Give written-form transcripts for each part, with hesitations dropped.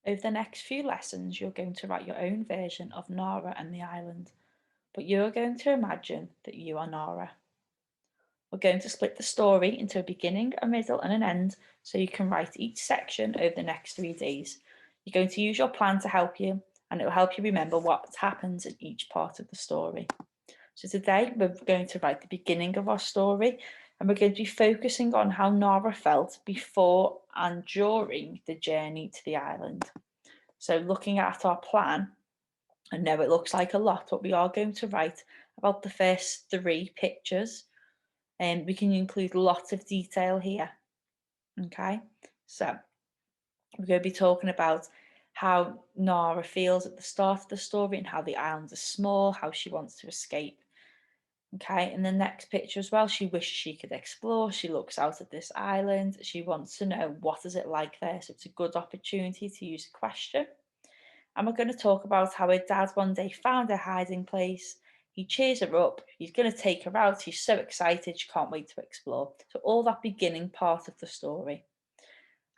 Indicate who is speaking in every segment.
Speaker 1: Over the next few lessons, you're going to write your own version of Nara and the island, but you're going to imagine that you are Nara. We're going to split the story into a beginning, a middle, and an end so you can write each section over the next 3 days. You're going to use your plan to help you, and it will help you remember what happens in each part of the story. So today we're going to write the beginning of our story, and we're going to be focusing on how Nara felt before and during the journey to the island. So looking at our plan, I know it looks like a lot, but we are going to write about the first 3 pictures, and we can include lots of detail here. Okay, so we're going to be talking about how Nara feels at the start of the story and how the island is small, how she wants to escape. Okay, in the next picture as well, she wishes she could explore. She looks out at this island. She wants to know what is it like there. So it's a good opportunity to use a question. And we're going to talk about how her dad one day found her hiding place. He cheers her up. He's going to take her out. She's so excited. She can't wait to explore. So all that beginning part of the story.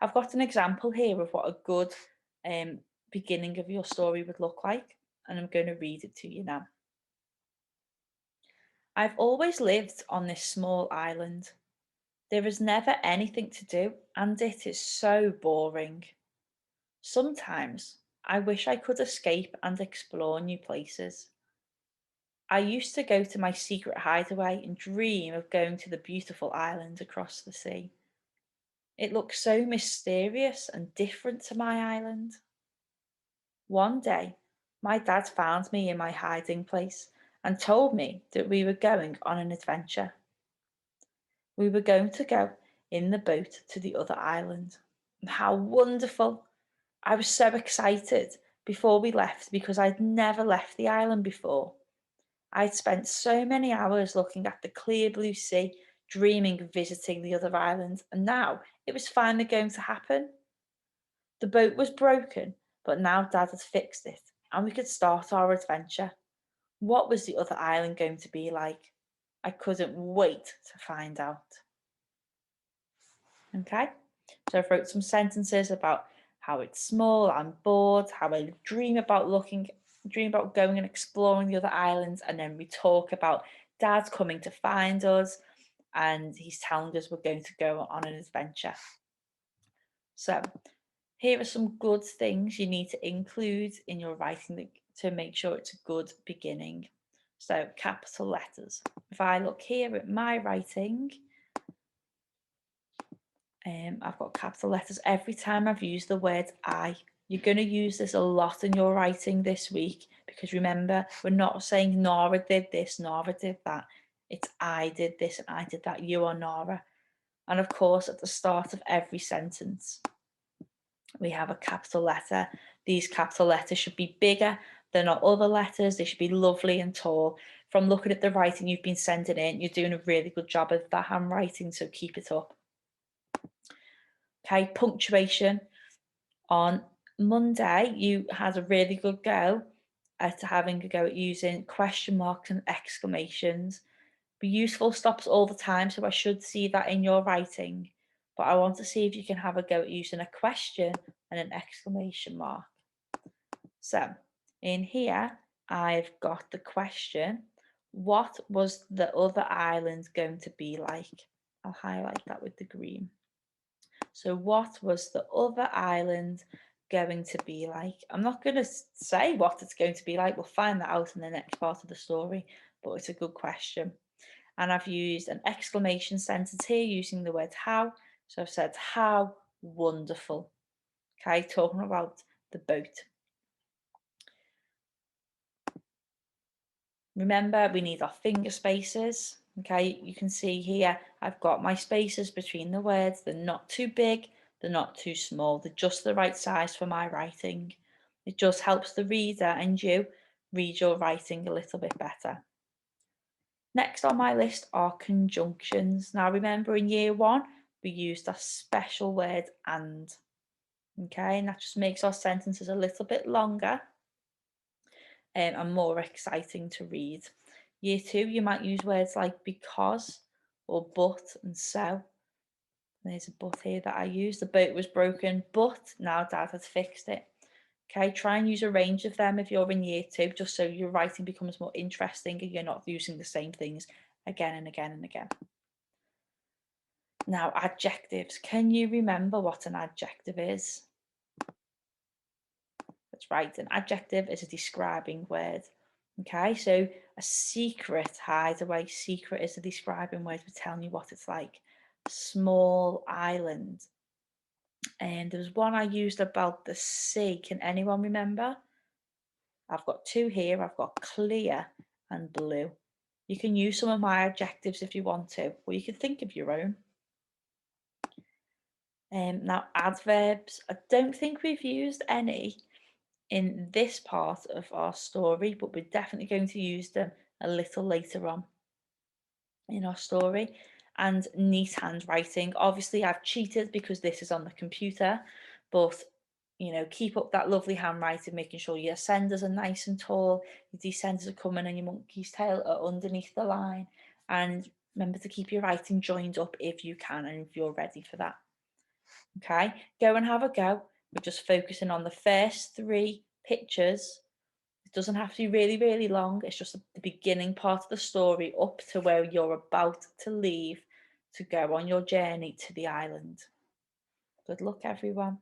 Speaker 1: I've got an example here of what a good beginning of your story would look like. And I'm going to read it to you now. I've always lived on this small island. There is never anything to do, and it is so boring. Sometimes I wish I could escape and explore new places. I used to go to my secret hideaway and dream of going to the beautiful island across the sea. It looks so mysterious and different to my island. One day, my dad found me in my hiding place and told me that we were going on an adventure. We were going to go in the boat to the other island. And how wonderful! I was so excited before we left because I'd never left the island before. I'd spent so many hours looking at the clear blue sea, dreaming of visiting the other island, and now it was finally going to happen. The boat was broken, but now Dad had fixed it, and we could start our adventure. What was the other island going to be like? I couldn't wait to find out. Okay, so I wrote some sentences about how it's small, I'm bored, how I dream about going and exploring the other islands, and then we talk about Dad's coming to find us, and he's telling us we're going to go on an adventure. So here are some good things you need to include in your writing to make sure it's a good beginning. So capital letters. If I look here at my writing, I've got capital letters every time I've used the word I. You're going to use this a lot in your writing this week because remember, we're not saying Nora did this, Nora did that. It's I did this and I did that. You are Nora. And of course, at the start of every sentence, we have a capital letter. These capital letters should be bigger than our other letters. They should be lovely and tall. From looking at the writing you've been sending in, you're doing a really good job of that handwriting, so keep it up. Okay, punctuation. On Monday, you had a really good go at having a go at using question marks and exclamations. Be useful stops all the time, so I should see that in your writing. But I want to see if you can have a go at using a question and an exclamation mark. So in here, I've got the question, what was the other island going to be like? I'll highlight that with the green. So what was the other island going to be like? I'm not going to say what it's going to be like. We'll find that out in the next part of the story, but it's a good question. And I've used an exclamation sentence here using the word how. So I've said, how wonderful. Okay, talking about the boat. Remember, we need our finger spaces. Okay, you can see here, I've got my spaces between the words. They're not too big, they're not too small. They're just the right size for my writing. It just helps the reader and you read your writing a little bit better. Next on my list are conjunctions. Now, remember in year 1, we used a special word and. Okay, and that just makes our sentences a little bit longer and more exciting to read. Year 2, you might use words like because or but and so. There's a but here that I used. The boat was broken, but now Dad has fixed it. Okay, try and use a range of them if you're in year two, just so your writing becomes more interesting and you're not using the same things again and again and again. Now, adjectives. Can you remember what an adjective is? That's right, an adjective is a describing word. Okay, so a secret, hideaway, secret is a describing word for telling you what it's like. Small island. And there was one I used about the sea. Can anyone remember? I've got two here. I've got clear and blue. You can use some of my adjectives if you want to, or you can think of your own. Now, adverbs. I don't think we've used any in this part of our story, but we're definitely going to use them a little later on in our story. And neat handwriting. Obviously, I've cheated because this is on the computer, but keep up that lovely handwriting, making sure your ascenders are nice and tall, your descenders are coming, and your monkey's tail are underneath the line. And remember to keep your writing joined up if you can and if you're ready for that. Okay, go and have a go. We're just focusing on the first three pictures. It doesn't have to be really, really long. It's just the beginning part of the story up to where you're about to leave to go on your journey to the island. Good luck, everyone.